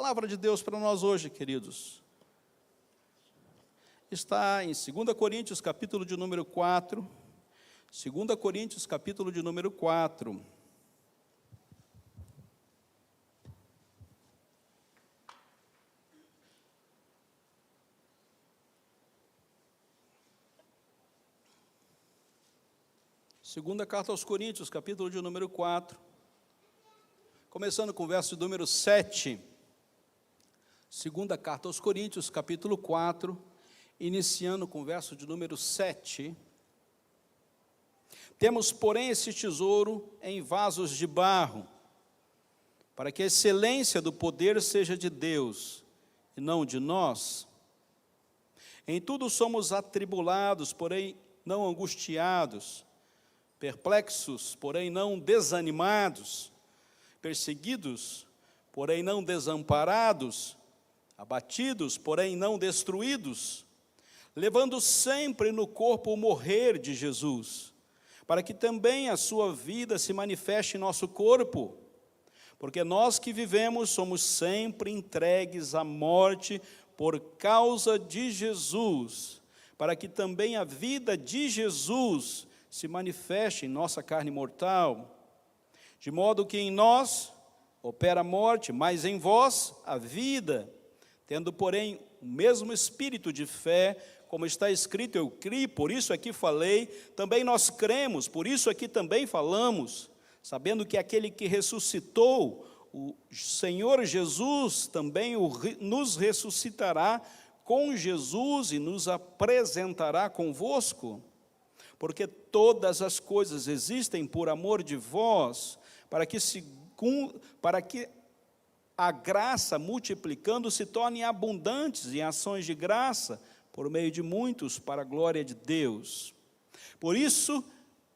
palavra de Deus para nós hoje, queridos, está em 2 Coríntios, capítulo de número 4. 2 Coríntios, capítulo de número 4. Segunda carta aos Coríntios, capítulo de número 4, começando com o verso de número 7. Segunda carta aos Coríntios, capítulo 4, iniciando com o verso de número 7. Temos, porém, esse tesouro em vasos de barro, para que a excelência do poder seja de Deus, e não de nós. Em tudo somos atribulados, porém não angustiados, perplexos, porém não desanimados, perseguidos, porém não desamparados, abatidos, porém não destruídos, levando sempre no corpo o morrer de Jesus, para que também a sua vida se manifeste em nosso corpo, porque nós que vivemos somos sempre entregues à morte por causa de Jesus, para que também a vida de Jesus se manifeste em nossa carne mortal, de modo que em nós opera a morte, mas em vós a vida, tendo, porém, o mesmo espírito de fé, como está escrito, eu criei, por isso aqui falei, também nós cremos, por isso aqui também falamos, sabendo que aquele que ressuscitou, o Senhor Jesus, também nos ressuscitará com Jesus e nos apresentará convosco, porque todas as coisas existem por amor de vós, para que a graça, multiplicando, se torne abundantes em ações de graça, por meio de muitos, para a glória de Deus. Por isso,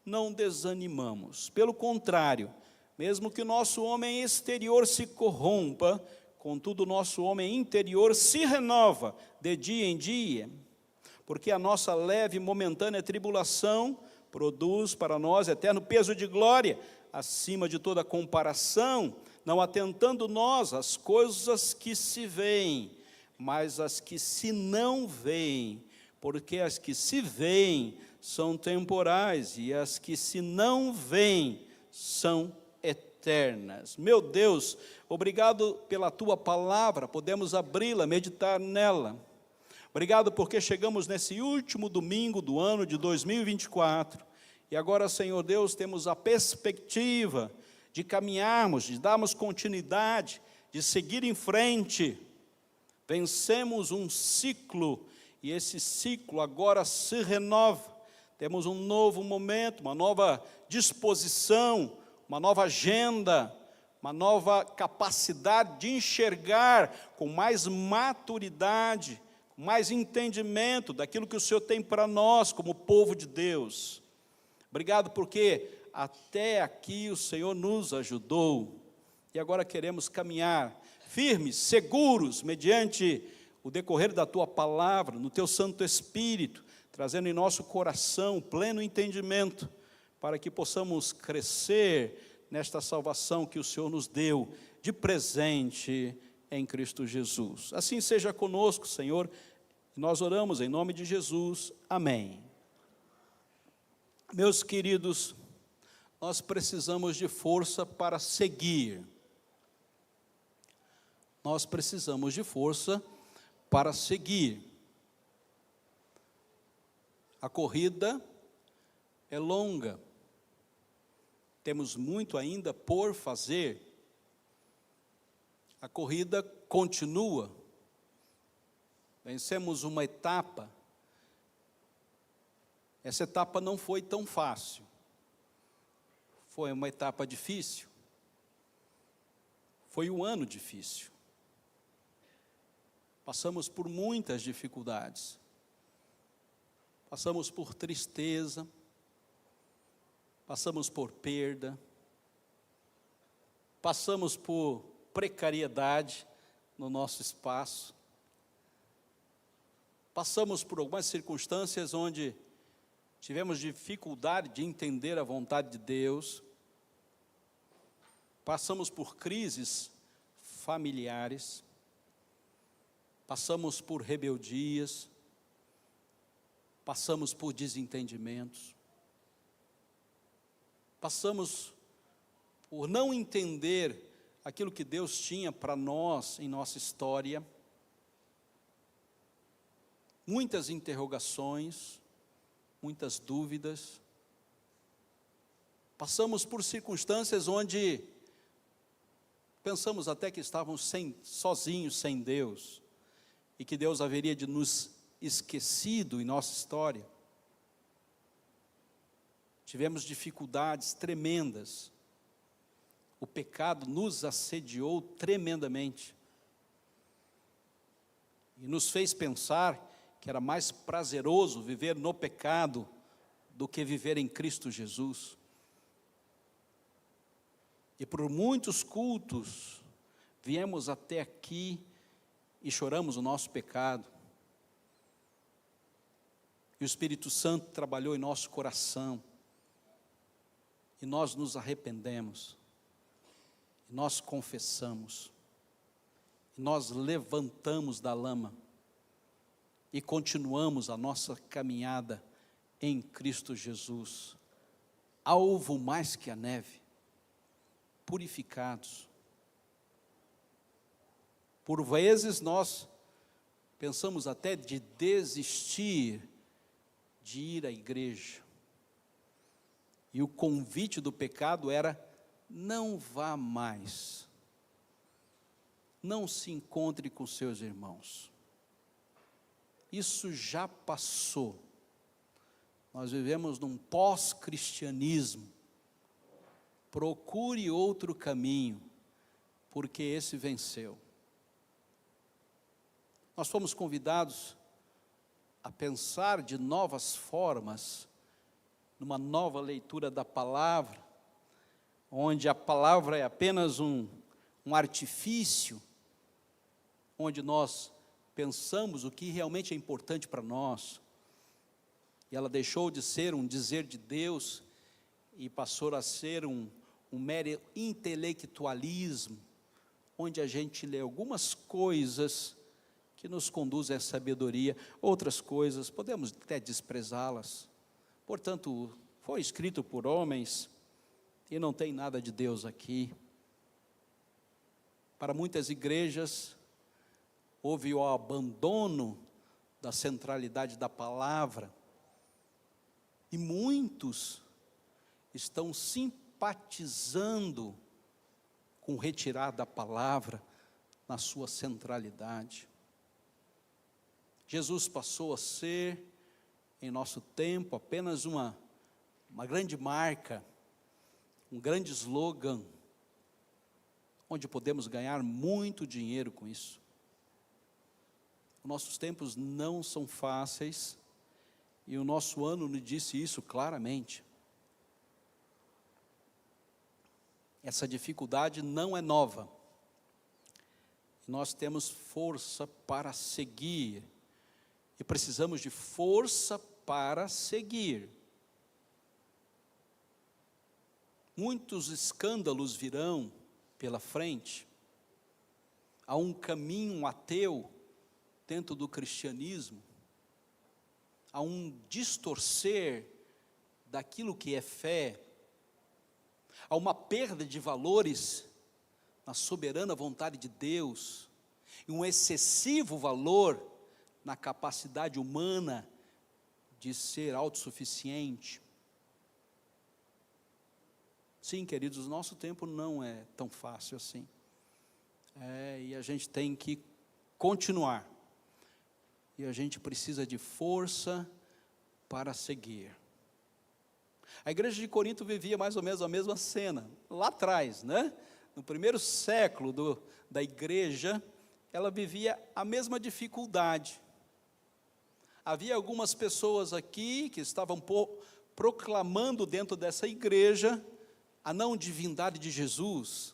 não desanimamos. Pelo contrário, mesmo que o nosso homem exterior se corrompa, contudo, o nosso homem interior se renova de dia em dia, porque a nossa leve e momentânea tribulação produz para nós eterno peso de glória, acima de toda comparação, não atentando nós às coisas que se veem, mas às que se não veem, porque as que se veem são temporais, e as que se não veem são eternas. Meu Deus, obrigado pela Tua palavra, podemos abri-la, meditar nela. Obrigado porque chegamos nesse último domingo do ano de 2024, e agora, Senhor Deus, temos a perspectiva de caminharmos, de darmos continuidade, de seguir em frente. Vencemos um ciclo, e esse ciclo agora se renova. Temos um novo momento, uma nova disposição, uma nova agenda, uma nova capacidade de enxergar com mais maturidade, com mais entendimento daquilo que o Senhor tem para nós como povo de Deus. Obrigado porque até aqui o Senhor nos ajudou, e agora queremos caminhar firmes, seguros, mediante o decorrer da Tua palavra, no Teu Santo Espírito, trazendo em nosso coração pleno entendimento, para que possamos crescer nesta salvação que o Senhor nos deu de presente em Cristo Jesus. Assim seja conosco, Senhor, nós oramos em nome de Jesus, amém. Meus queridos, nós precisamos de força para seguir. Nós precisamos de força para seguir. A corrida é longa. Temos muito ainda por fazer. A corrida continua. Vencemos uma etapa. Essa etapa não foi tão fácil. Foi uma etapa difícil. Foi um ano difícil. Passamos por muitas dificuldades. Passamos por tristeza. Passamos por perda. Passamos por precariedade no nosso espaço. Passamos por algumas circunstâncias onde tivemos dificuldade de entender a vontade de Deus. Passamos por crises familiares. passamos por rebeldias, passamos por desentendimentos, passamos por não entender aquilo que Deus tinha para nós em nossa história, muitas interrogações, muitas dúvidas, passamos por circunstâncias onde pensamos até que estávamos sozinhos, sem Deus, e que Deus haveria de nos esquecido em nossa história. Tivemos dificuldades tremendas, o pecado nos assediou tremendamente, e nos fez pensar que era mais prazeroso viver no pecado do que viver em Cristo Jesus. E por muitos cultos, viemos até aqui e choramos o nosso pecado. E o Espírito Santo trabalhou em nosso coração. E nós nos arrependemos. E nós confessamos. E nós levantamos da lama. E continuamos a nossa caminhada em Cristo Jesus. Alvo mais que a neve. Purificados. Por vezes nós pensamos até de desistir de ir à igreja. E o convite do pecado era: não vá mais. Não se encontre com seus irmãos. Isso já passou. Nós vivemos num pós-cristianismo. Procure outro caminho, porque esse venceu. Nós fomos convidados a pensar de novas formas, numa nova leitura da palavra, onde a palavra é apenas um artifício, onde nós pensamos o que realmente é importante para nós, e ela deixou de ser um dizer de Deus, e passou a ser um mero intelectualismo, onde a gente lê algumas coisas que nos conduzem à sabedoria, outras coisas podemos até desprezá-las. Portanto, foi escrito por homens e não tem nada de Deus aqui. Para muitas igrejas, houve o abandono da centralidade da palavra, e muitos estão simpatizando com retirar da palavra na sua centralidade. Jesus passou a ser, em nosso tempo, apenas uma grande marca, um grande slogan, onde podemos ganhar muito dinheiro com isso. Os nossos tempos não são fáceis, e o nosso ano nos disse isso claramente. Essa dificuldade não é nova. Nós temos força para seguir. E precisamos de força para seguir. Muitos escândalos virão pela frente. Há um caminho ateu dentro do cristianismo. Há um distorcer daquilo que é fé. Há uma perda de valores na soberana vontade de Deus, e um excessivo valor na capacidade humana de ser autossuficiente. Sim, queridos, o nosso tempo não é tão fácil assim. E a gente tem que continuar. E a gente precisa de força para seguir. A igreja de Corinto vivia mais ou menos a mesma cena, lá atrás, né? No primeiro século da igreja, ela vivia a mesma dificuldade. Havia algumas pessoas aqui que estavam proclamando dentro dessa igreja a não divindade de Jesus.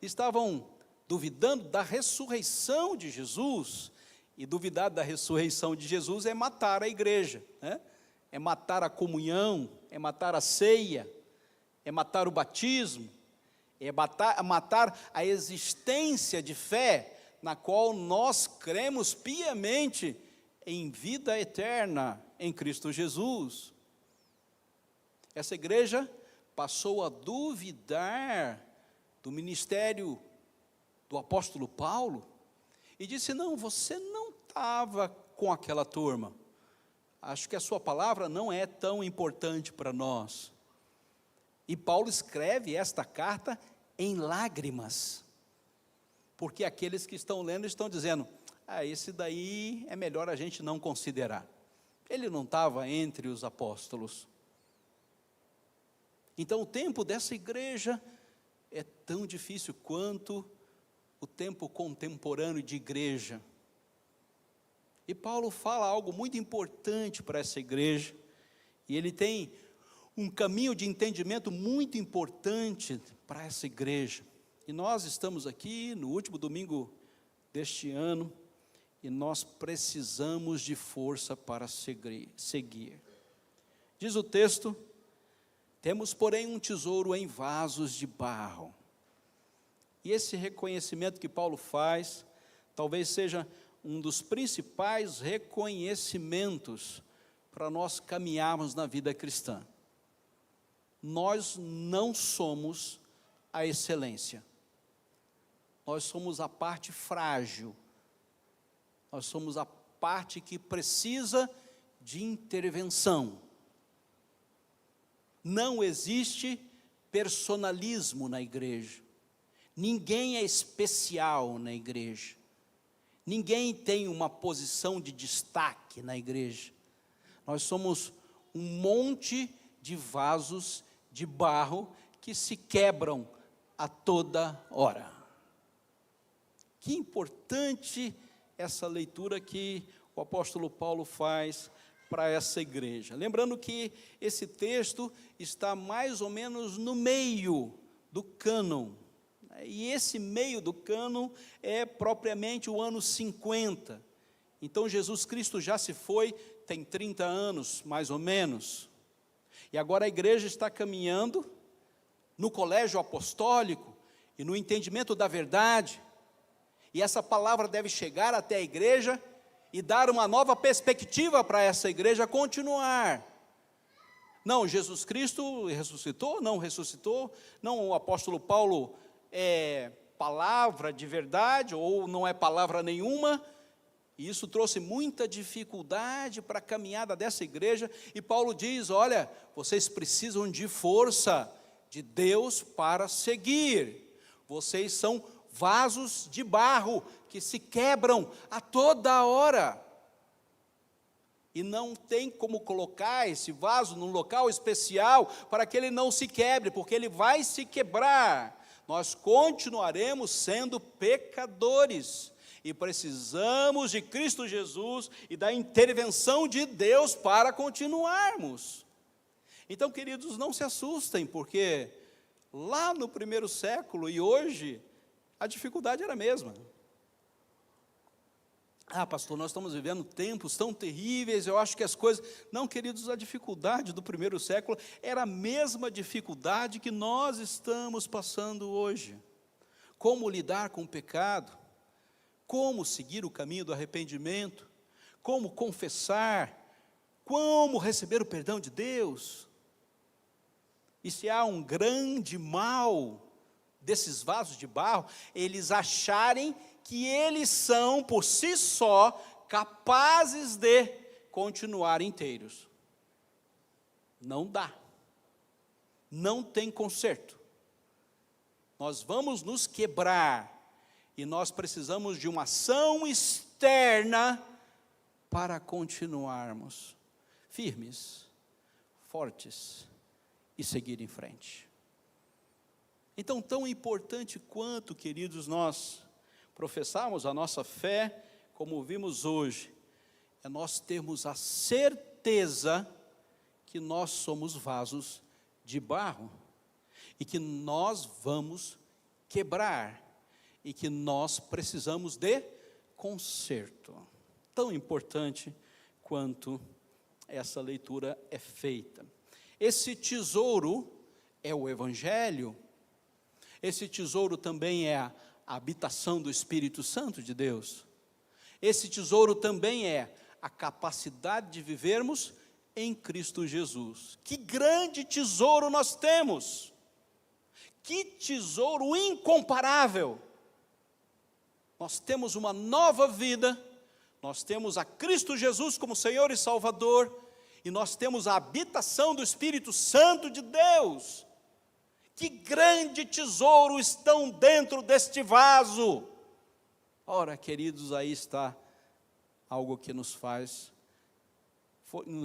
Estavam duvidando da ressurreição de Jesus, e duvidar da ressurreição de Jesus é matar a igreja, né? É matar a comunhão, é matar a ceia, é matar o batismo, é matar a existência de fé na qual nós cremos piamente em vida eterna em Cristo Jesus. Essa igreja passou a duvidar do ministério do apóstolo Paulo e disse: não, você não estava com aquela turma, acho que a sua palavra não é tão importante para nós. E Paulo escreve esta carta em lágrimas, porque aqueles que estão lendo estão dizendo: esse daí é melhor a gente não considerar, ele não estava entre os apóstolos. Então o tempo dessa igreja é tão difícil quanto o tempo contemporâneo de igreja. E Paulo fala algo muito importante para essa igreja, e ele tem um caminho de entendimento muito importante para essa igreja. E nós estamos aqui no último domingo deste ano, e nós precisamos de força para seguir. Diz o texto: temos, porém, um tesouro em vasos de barro. E esse reconhecimento que Paulo faz, talvez seja um dos principais reconhecimentos para nós caminharmos na vida cristã. Nós não somos a excelência. Nós somos a parte frágil. Nós somos a parte que precisa de intervenção. Não existe personalismo na igreja. Ninguém é especial na igreja. Ninguém tem uma posição de destaque na igreja. Nós somos um monte de vasos de barro que se quebram a toda hora. Que importante essa leitura que o apóstolo Paulo faz para essa igreja. Lembrando que esse texto está mais ou menos no meio do cânon. E esse meio do cânon é propriamente o ano 50. Então Jesus Cristo já se foi, tem 30 anos, mais ou menos. E agora a igreja está caminhando no colégio apostólico e no entendimento da verdade. E essa palavra deve chegar até a igreja e dar uma nova perspectiva para essa igreja continuar. Não, Jesus Cristo ressuscitou, não ressuscitou, não, o apóstolo Paulo é palavra de verdade ou não é palavra nenhuma. E isso trouxe muita dificuldade para a caminhada dessa igreja, e Paulo diz: olha, vocês precisam de força de Deus para seguir. Vocês são vasos de barro que se quebram a toda hora. E não tem como colocar esse vaso num local especial para que ele não se quebre, porque ele vai se quebrar. Nós continuaremos sendo pecadores. E precisamos de Cristo Jesus e da intervenção de Deus para continuarmos. Então, queridos, não se assustem, porque lá no primeiro século e hoje, a dificuldade era a mesma. Pastor, nós estamos vivendo tempos tão terríveis, eu acho que as coisas... Não, queridos, a dificuldade do primeiro século era a mesma dificuldade que nós estamos passando hoje. Como lidar com o pecado? Como seguir o caminho do arrependimento, como confessar, como receber o perdão de Deus. E se há um grande mal desses vasos de barro, eles acharem que eles são, por si só, capazes de continuar inteiros. Não dá. Não tem conserto. Nós vamos nos quebrar. E nós precisamos de uma ação externa para continuarmos firmes, fortes e seguir em frente. Então, tão importante quanto, queridos, nós professarmos a nossa fé, como vimos hoje, é nós termos a certeza que nós somos vasos de barro e que nós vamos quebrar. E que nós precisamos de conserto. Tão importante quanto essa leitura é feita. Esse tesouro é o Evangelho. Esse tesouro também é a habitação do Espírito Santo de Deus. Esse tesouro também é a capacidade de vivermos em Cristo Jesus. Que grande tesouro nós temos! Que tesouro incomparável! Nós temos uma nova vida, nós temos a Cristo Jesus como Senhor e Salvador, e nós temos a habitação do Espírito Santo de Deus. Que grande tesouro estão dentro deste vaso! Ora, queridos, aí está algo que nos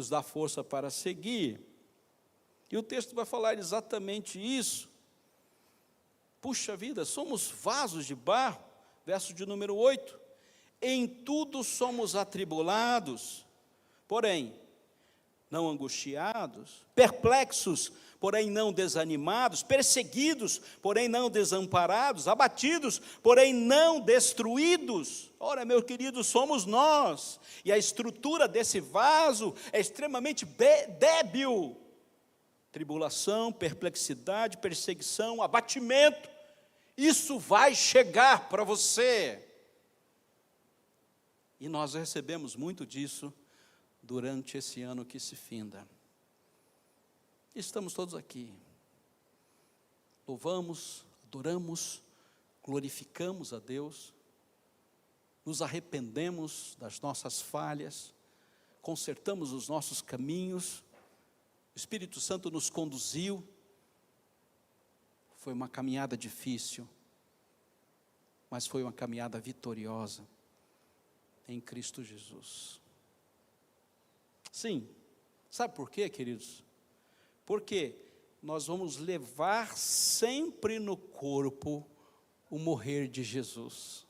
dá força para seguir. E o texto vai falar exatamente isso. Puxa vida, somos vasos de barro, verso de número 8. Em tudo somos atribulados, porém não angustiados, perplexos, porém não desanimados, perseguidos, porém não desamparados, abatidos, porém não destruídos. Ora, meus queridos, somos nós, e a estrutura desse vaso é extremamente débil. Tribulação, perplexidade, perseguição, abatimento, isso vai chegar para você. E nós recebemos muito disso durante esse ano que se finda. Estamos todos aqui, louvamos, adoramos, glorificamos a Deus, nos arrependemos das nossas falhas, consertamos os nossos caminhos, o Espírito Santo nos conduziu. Foi uma caminhada difícil, mas foi uma caminhada vitoriosa em Cristo Jesus. Sim, sabe por quê, queridos? Porque nós vamos levar sempre no corpo o morrer de Jesus.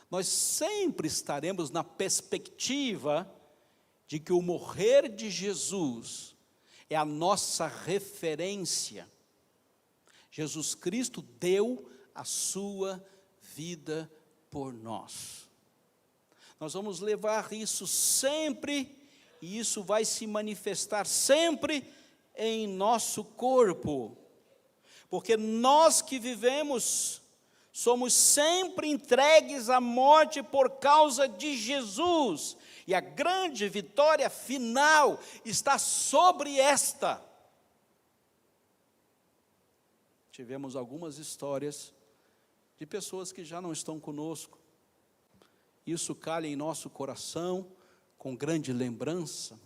Nós sempre estaremos na perspectiva de que o morrer de Jesus é a nossa referência. Jesus Cristo deu a sua vida por nós. Nós vamos levar isso sempre, e isso vai se manifestar sempre em nosso corpo, porque nós que vivemos, somos sempre entregues à morte por causa de Jesus, e a grande vitória final está sobre esta. Tivemos algumas histórias de pessoas que já não estão conosco, isso calha em nosso coração, com grande lembrança,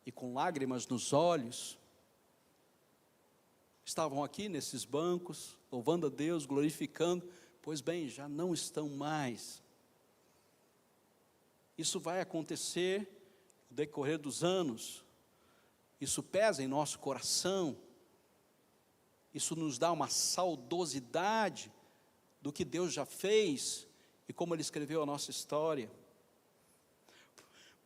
e com lágrimas nos olhos, estavam aqui nesses bancos, louvando a Deus, glorificando, pois bem, já não estão mais. Isso vai acontecer no decorrer dos anos, isso pesa em nosso coração, isso nos dá uma saudosidade do que Deus já fez, e como Ele escreveu a nossa história.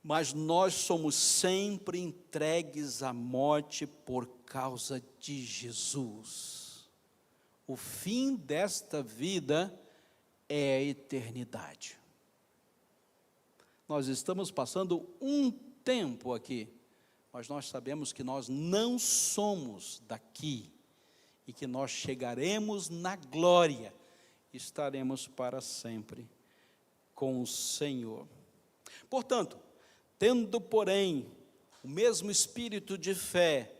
Mas nós somos sempre entregues à morte por causa de Jesus. O fim desta vida é a eternidade. Nós estamos passando um tempo aqui, mas nós sabemos que nós não somos daqui, e que nós chegaremos na glória, estaremos para sempre com o Senhor. Portanto, tendo, porém, o mesmo espírito de fé,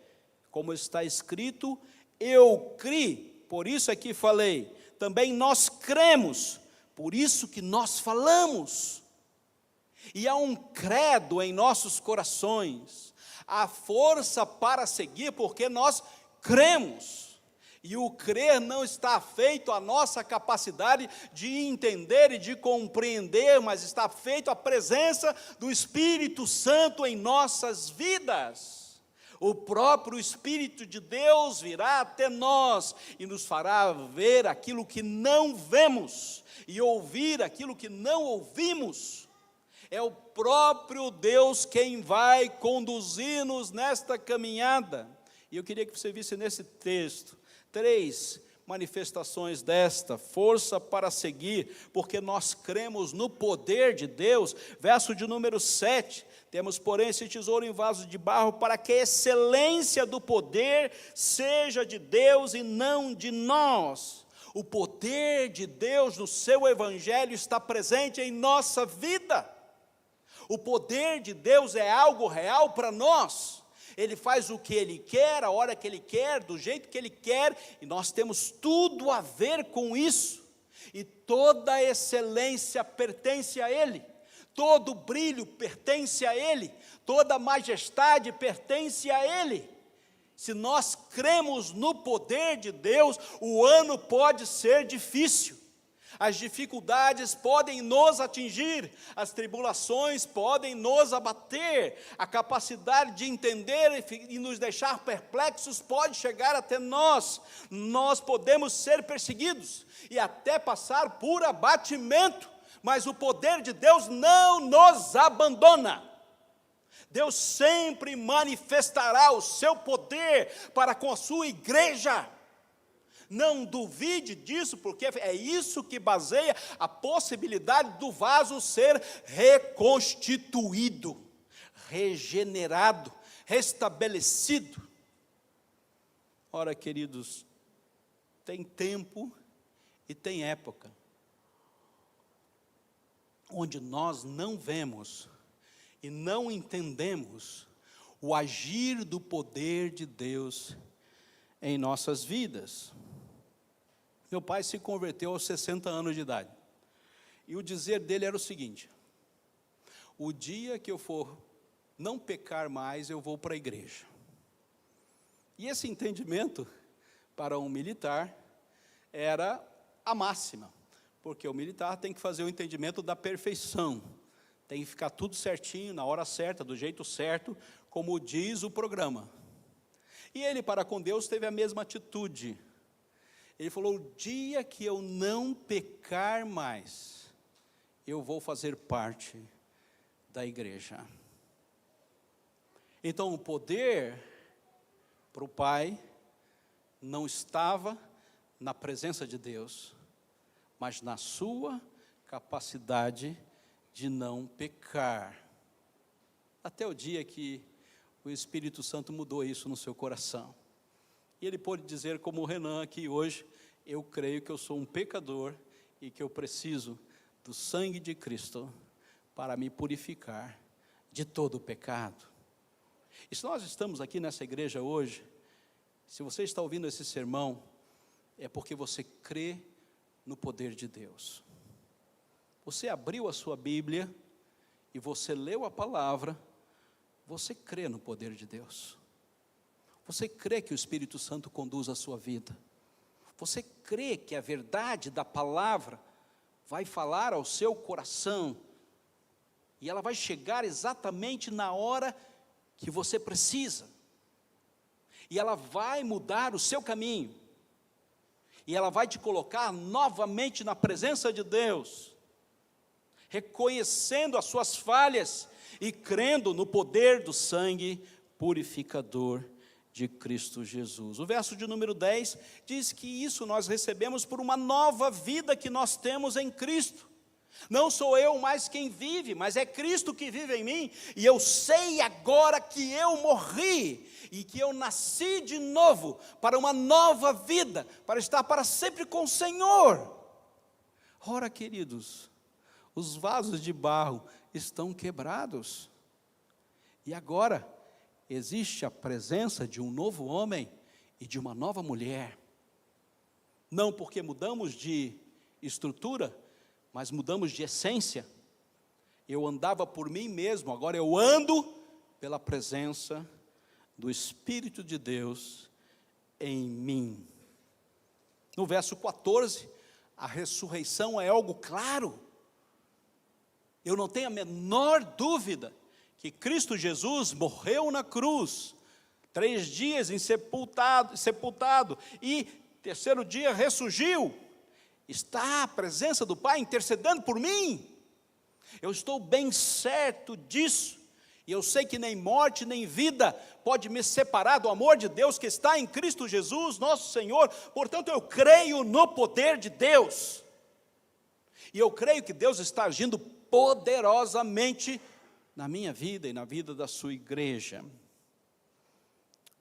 como está escrito, eu criei, por isso aqui falei, também nós cremos, por isso que nós falamos. E há um credo em nossos corações, há força para seguir, porque nós cremos. E o crer não está feito à nossa capacidade de entender e de compreender, mas está feito à presença do Espírito Santo em nossas vidas. O próprio Espírito de Deus virá até nós e nos fará ver aquilo que não vemos e ouvir aquilo que não ouvimos. É o próprio Deus quem vai conduzir-nos nesta caminhada. E eu queria que você visse nesse texto 3 manifestações desta força para seguir, porque nós cremos no poder de Deus. Verso de número 7, temos porém esse tesouro em vaso de barro, para que a excelência do poder seja de Deus e não de nós. O poder de Deus no seu evangelho está presente em nossa vida. O poder de Deus é algo real para nós. Ele faz o que Ele quer, a hora que Ele quer, do jeito que Ele quer, e nós temos tudo a ver com isso. E toda a excelência pertence a Ele, todo o brilho pertence a Ele, toda a majestade pertence a Ele. Se nós cremos no poder de Deus, o ano pode ser difícil. As dificuldades podem nos atingir, as tribulações podem nos abater, a capacidade de entender e nos deixar perplexos pode chegar até nós. Nós podemos ser perseguidos e até passar por abatimento, mas o poder de Deus não nos abandona. Deus sempre manifestará o seu poder para com a sua igreja. Não duvide disso, porque é isso que baseia a possibilidade do vaso ser reconstituído, regenerado, restabelecido. Ora, queridos, tem tempo e tem época onde nós não vemos e não entendemos o agir do poder de Deus em nossas vidas. Meu pai se converteu aos 60 anos de idade, e o dizer dele era o seguinte: o dia que eu for não pecar mais, eu vou para a igreja. E esse entendimento, para um militar, era a máxima, porque o militar tem que fazer o entendimento da perfeição, tem que ficar tudo certinho, na hora certa, do jeito certo, como diz o programa. E ele, para com Deus, teve a mesma atitude. Ele falou: o dia que eu não pecar mais, eu vou fazer parte da igreja. Então, o poder para o pai não estava na presença de Deus, mas na sua capacidade de não pecar. Até o dia que o Espírito Santo mudou isso no seu coração. E ele pôde dizer, como o Renan aqui hoje: eu creio que eu sou um pecador e que eu preciso do sangue de Cristo para me purificar de todo o pecado. E se nós estamos aqui nessa igreja hoje, se você está ouvindo esse sermão, é porque você crê no poder de Deus. Você abriu a sua Bíblia e você leu a palavra, você crê no poder de Deus. Você crê que o Espírito Santo conduz a sua vida. Você crê que a verdade da palavra vai falar ao seu coração, e ela vai chegar exatamente na hora que você precisa, e ela vai mudar o seu caminho, e ela vai te colocar novamente na presença de Deus, reconhecendo as suas falhas e crendo no poder do sangue purificador de Cristo Jesus. O verso de número 10 diz que isso nós recebemos por uma nova vida que nós temos em Cristo. Não sou eu mais quem vive, mas é Cristo que vive em mim, e eu sei agora que eu morri, e que eu nasci de novo, para uma nova vida, para estar para sempre com o Senhor. Ora, queridos, os vasos de barro estão quebrados, e agora existe a presença de um novo homem e de uma nova mulher. Não porque mudamos de estrutura, mas mudamos de essência. Eu andava por mim mesmo, agora eu ando pela presença do Espírito de Deus em mim. No verso 14, a ressurreição é algo claro. Eu não tenho a menor dúvida que Cristo Jesus morreu na cruz, 3 dias sepultado, e terceiro dia ressurgiu, está à presença do Pai intercedendo por mim. Eu estou bem certo disso, e eu sei que nem morte nem vida pode me separar do amor de Deus que está em Cristo Jesus, nosso Senhor. Portanto, eu creio no poder de Deus, e eu creio que Deus está agindo poderosamente na minha vida e na vida da sua igreja.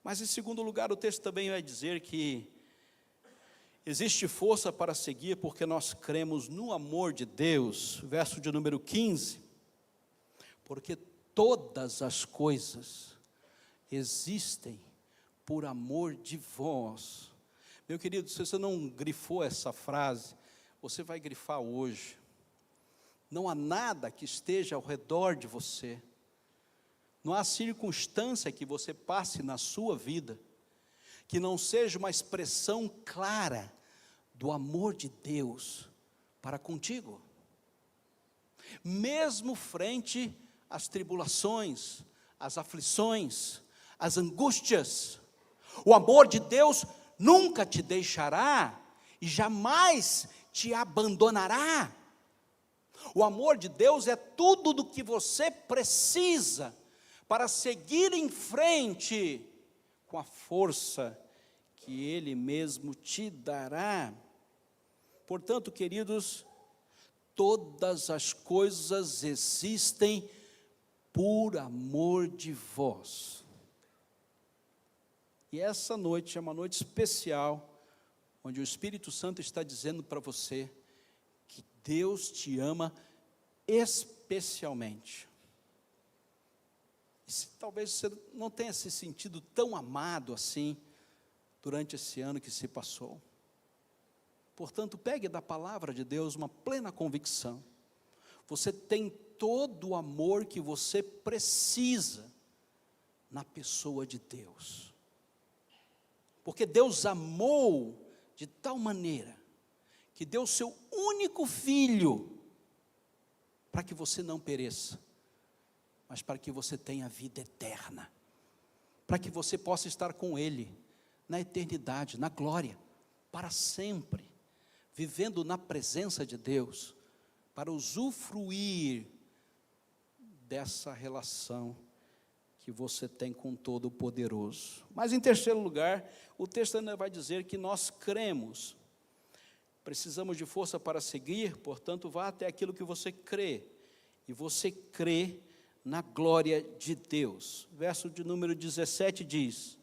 Mas em segundo lugar, o texto também vai dizer que Existe força para seguir porque nós cremos no amor de Deus. Verso de número 15. Porque todas as coisas existem por amor de vós. Meu querido, se você não grifou essa frase, você vai grifar hoje. Não há nada que esteja ao redor de você. Não há circunstância que você passe na sua vida que não seja uma expressão clara do amor de Deus para contigo. Mesmo frente às tribulações, às aflições, às angústias, o amor de Deus nunca te deixará e jamais te abandonará. O amor de Deus é tudo do que você precisa para seguir em frente com a força que Ele mesmo te dará. Portanto, queridos, todas as coisas existem por amor de vós. E essa noite é uma noite especial, onde o Espírito Santo está dizendo para você que Deus te ama especialmente. Talvez você não tenha se sentido tão amado assim durante esse ano que se passou. Portanto, pegue da palavra de Deus uma plena convicção. Você tem todo o amor que você precisa na pessoa de Deus. Porque Deus amou de tal maneira que deu seu único filho para que você não pereça, mas para que você tenha vida eterna, para que você possa estar com Ele na eternidade, na glória, para sempre, vivendo na presença de Deus, para usufruir dessa relação que você tem com Todo-Poderoso. Mas em terceiro lugar, o texto ainda vai dizer que nós cremos, precisamos de força para seguir, portanto vá até aquilo que você crê, e você crê na glória de Deus. Verso de número 17 diz: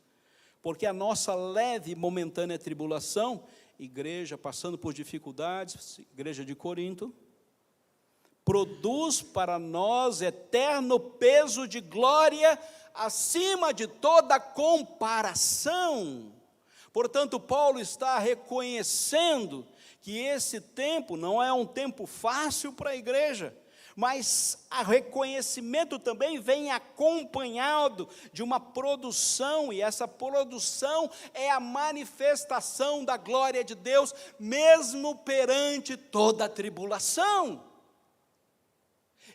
porque a nossa leve e momentânea tribulação, igreja passando por dificuldades, igreja de Corinto, produz para nós eterno peso de glória acima de toda comparação. Portanto, Paulo está reconhecendo que esse tempo não é um tempo fácil para a igreja, mas o reconhecimento também vem acompanhado de uma produção, e essa produção é a manifestação da glória de Deus, mesmo perante toda a tribulação.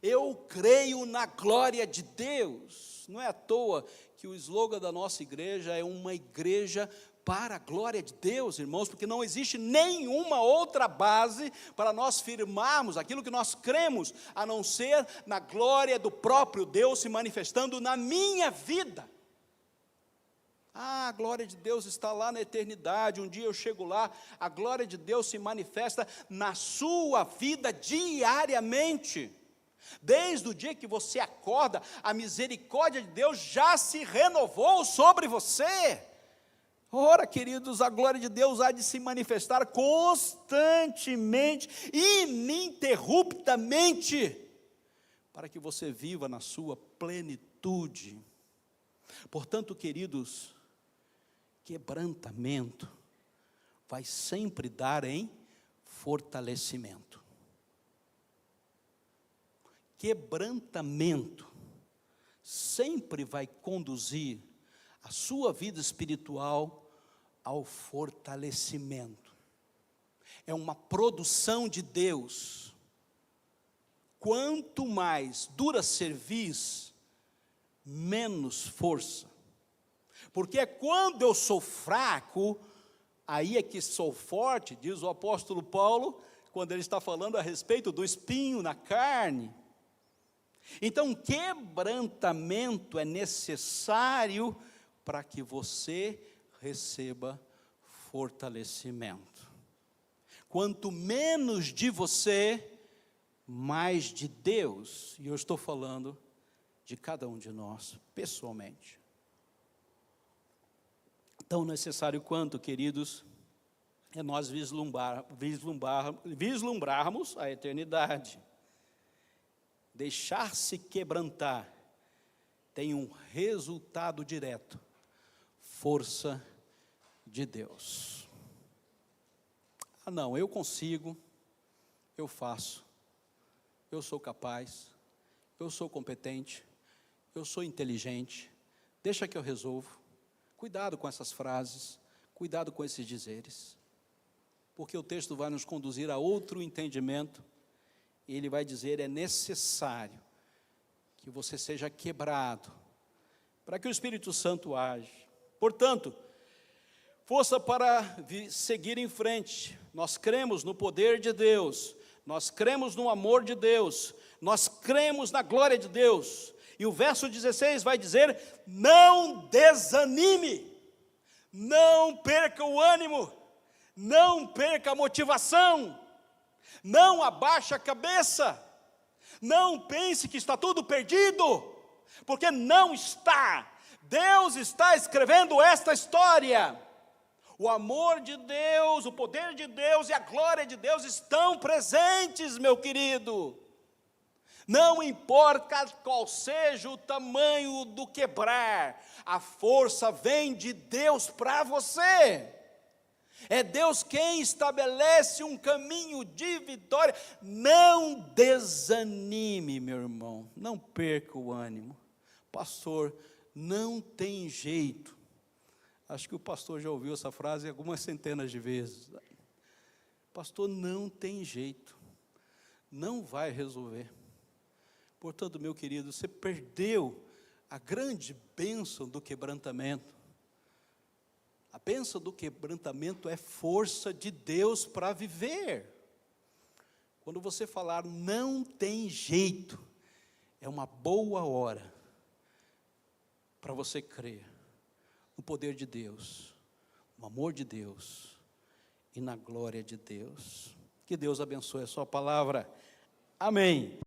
Eu creio na glória de Deus. Não é à toa que o slogan da nossa igreja é uma igreja para a glória de Deus, irmãos, porque não existe nenhuma outra base para nós firmarmos aquilo que nós cremos, a não ser na glória do próprio Deus se manifestando na minha vida. A glória de Deus está lá na eternidade, um dia eu chego lá, a glória de Deus se manifesta na sua vida diariamente. Desde o dia que você acorda, a misericórdia de Deus já se renovou sobre você. Ora, queridos, a glória de Deus há de se manifestar constantemente, ininterruptamente, para que você viva na sua plenitude. Portanto, queridos, quebrantamento vai sempre dar em fortalecimento. Quebrantamento sempre vai conduzir a sua vida espiritual ao fortalecimento. É uma produção de Deus. Quanto mais dura cerviz, menos força. Porque é quando eu sou fraco, aí é que sou forte, diz o apóstolo Paulo, quando ele está falando a respeito do espinho na carne. Então, quebrantamento é necessário para que você receba fortalecimento. Quanto menos de você, mais de Deus. E eu estou falando de cada um de nós, pessoalmente. Tão necessário quanto, queridos, é nós vislumbrarmos a eternidade. Deixar-se quebrantar tem um resultado direto: força de Deus. Ah, não, eu consigo, eu faço, eu sou capaz, eu sou competente, eu sou inteligente, deixa que eu resolvo. Cuidado com essas frases, cuidado com esses dizeres, porque o texto vai nos conduzir a outro entendimento, e ele vai dizer: é necessário que você seja quebrado, para que o Espírito Santo age. Portanto, força para seguir em frente. Nós cremos no poder de Deus, nós cremos no amor de Deus, nós cremos na glória de Deus. E o verso 16 vai dizer: não desanime, não perca o ânimo, não perca a motivação, não abaixe a cabeça, não pense que está tudo perdido, porque não está. Deus está escrevendo esta história. O amor de Deus, o poder de Deus e a glória de Deus estão presentes, meu querido. Não importa qual seja o tamanho do quebrar, a força vem de Deus para você. É Deus quem estabelece um caminho de vitória. Não desanime, meu irmão, não perca o ânimo. Pastor, não tem jeito. Acho que o pastor já ouviu essa frase algumas centenas de vezes. Pastor, não tem jeito, não vai resolver. Portanto, meu querido, você perdeu a grande bênção do quebrantamento. A bênção do quebrantamento é força de Deus para viver. Quando você falar não tem jeito, é uma boa hora para você crer no poder de Deus, no amor de Deus e na glória de Deus. Que Deus abençoe a sua palavra. Amém.